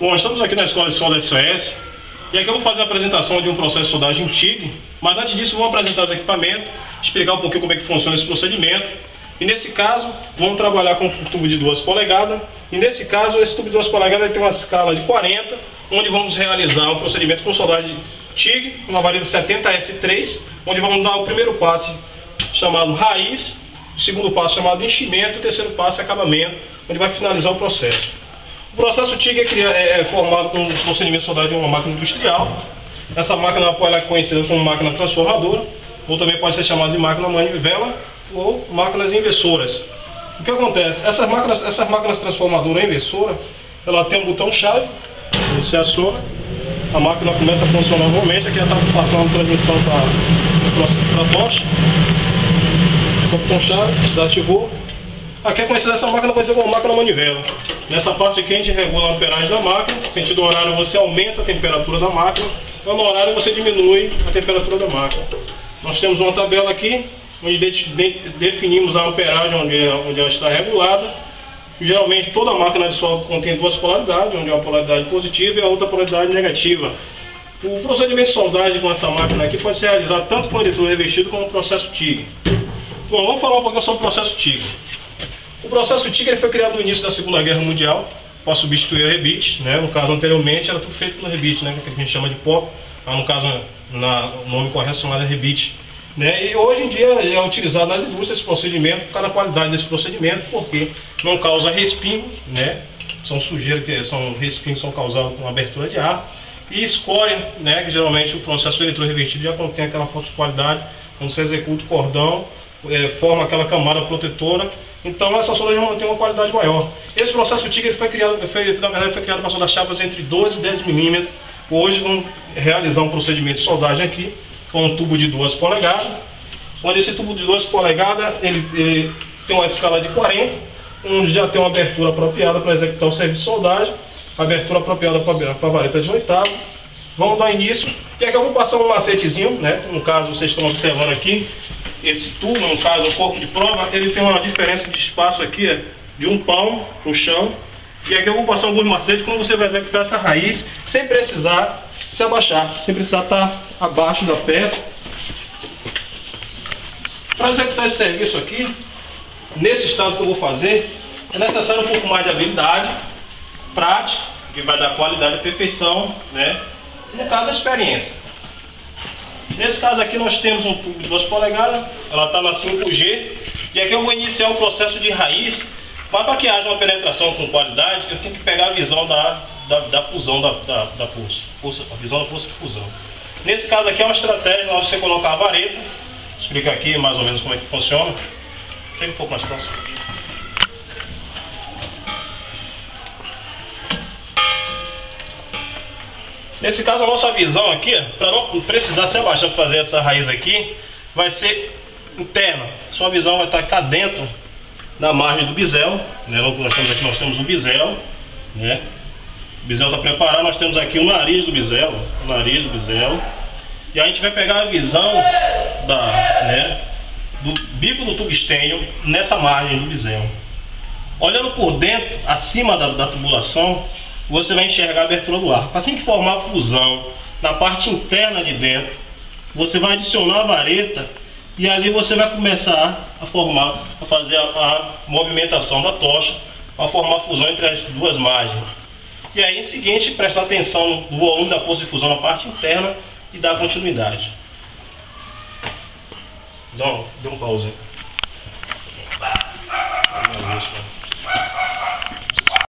Bom, estamos aqui na Escola de Solda SOS e aqui eu vou fazer a apresentação de um processo de soldagem TIG, mas antes disso vou apresentar os equipamentos, explicar um pouquinho como é que funciona esse procedimento. E nesse caso, vamos trabalhar com um tubo de 2 polegadas. E nesse caso, esse tubo de 2 polegadas tem uma escala de 40, onde vamos realizar um procedimento com soldagem TIG, uma vareta 70S3, onde vamos dar o primeiro passo chamado raiz, o segundo passo chamado enchimento, o terceiro passo é acabamento, onde vai finalizar o processo. O processo TIG é formado com um procedimento de soldagem de uma máquina industrial. Essa máquina ela é conhecida como máquina transformadora, ou também pode ser chamada de máquina manivela ou máquinas inversoras. O que acontece? Essas máquinas transformadoras inversoras, ela tem um botão-chave, você aciona, a máquina começa a funcionar normalmente. Aqui ela está passando a transmissão para a tocha. O botão-chave desativou. Aqui é conhecida essa máquina como máquina manivela. Nessa parte aqui a gente regula a amperagem da máquina. No sentido horário você aumenta a temperatura da máquina, no horário você diminui a temperatura da máquina. Nós temos uma tabela aqui onde definimos a amperagem onde ela está regulada. Geralmente toda máquina de solda contém duas polaridades, onde é uma polaridade positiva e a outra polaridade negativa. O procedimento de soldagem com essa máquina aqui pode ser realizado tanto com eletrodo revestido como o processo TIG. Bom, vamos falar um pouquinho sobre o processo TIG. O processo TIG ele foi criado no início da Segunda Guerra Mundial para substituir o rebite, né? No caso anteriormente era tudo feito no rebite, né? Que a gente chama de pó, mas no caso o nome correto é chamado rebite, né? E hoje em dia é utilizado nas indústrias esse procedimento por causa da qualidade desse procedimento, porque não causa respingos, né? São sujeiras são respingos que são causados com abertura de ar, e escória, né? Que geralmente o processo eletrorevertido já contém aquela falta de qualidade. Quando você executa o cordão, forma aquela camada protetora, então essa solda já mantém uma qualidade maior. Esse processo TIG ele foi criado para soldar chapas entre 12 e 10 mm. Hoje vamos realizar um procedimento de soldagem aqui com um tubo de 2 polegadas, onde esse tubo de 2 polegadas ele tem uma escala de 40, onde já tem uma abertura apropriada para executar o serviço de soldagem, abertura apropriada para a vareta de 8º. Vamos dar início, e aqui eu vou passar um macetezinho, né? No caso vocês estão observando aqui, esse tubo, no caso o corpo de prova, ele tem uma diferença de espaço aqui de 1 palmo para o chão. E aqui eu vou passar alguns macetes como você vai executar essa raiz sem precisar se abaixar, sem precisar estar abaixo da peça. Para executar esse serviço aqui, nesse estado que eu vou fazer, é necessário um pouco mais de habilidade, prática, que vai dar qualidade e perfeição, né? No caso a experiência. Nesse caso aqui nós temos um tubo de 2 polegadas, ela está na 5G, e aqui eu vou iniciar o processo de raiz, mas para que haja uma penetração com qualidade, eu tenho que pegar a visão da fusão da poça, a visão da poça de fusão. Nesse caso aqui é uma estratégia na hora de você colocar a vareta, vou explicar aqui mais ou menos como é que funciona. Chega um pouco mais próximo. Nesse caso a nossa visão aqui, para não precisar se abaixar para fazer essa raiz aqui, vai ser interna. Sua visão vai estar cá dentro da margem do bisel, né? Nós temos o bisel, né? O bisel está preparado, nós temos aqui o nariz do bisel, e a gente vai pegar a visão do bico do tungstênio nessa margem do bisel. Olhando por dentro, acima da tubulação, você vai enxergar a abertura do ar. Assim que formar a fusão na parte interna de dentro, você vai adicionar a vareta e ali você vai começar a fazer a movimentação da tocha para formar a fusão entre as duas margens. E aí em seguinte, prestar atenção no volume da poça de fusão na parte interna e dar continuidade. Dê um pause.